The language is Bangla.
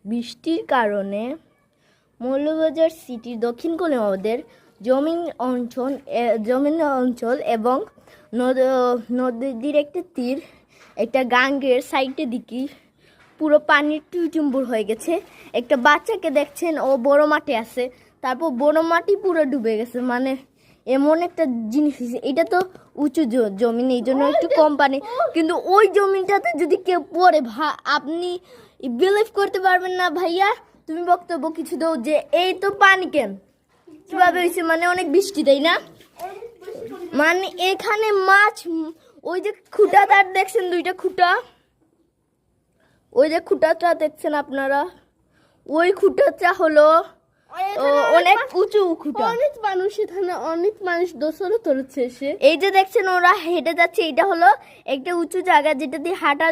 বৃষ্টির কারণে মৌলভীবাজার সিটির দক্ষিণ কোণে আমাদের জমিন অঞ্চল এবং নদীর একটা তীর একটা গাঙ্গের সাইডের দিকে পুরো পানির টুইটুম্বুর হয়ে গেছে। একটা বাচ্চাকে দেখছেন, ও বড় মাঠে আছে, তারপর বড় মাটি পুরো ডুবে গেছে। মানে এমন একটা জিনিস হয়েছে, এটা তো উঁচু জমিন, এই জন্য একটু কম পানি, কিন্তু ওই জমিনটাতে যদি কেউ পড়ে আপনি বিলিভ করতে পারবেন না। ভাইয়া তুমি বক্তব্য কিছু দাও যে এই তো পানি কেন কিভাবে হয়েছে, মানে অনেক বৃষ্টি তাই না, মানে এখানে মাছ, ওই যে খুঁটাটা দেখছেন, দুইটা খুঁটা, ওই যে খুঁটাটা দেখছেন আপনারা, ওই খুঁটাটা হলো অনেক উঁচু খুঁটা। অনেক মানুষ দোষরও করেছে। এই যে দেখছেন ওরা হেঁটে যাচ্ছে, এটা হলো একটা উঁচু জায়গা যেটা দিয়ে হাঁটা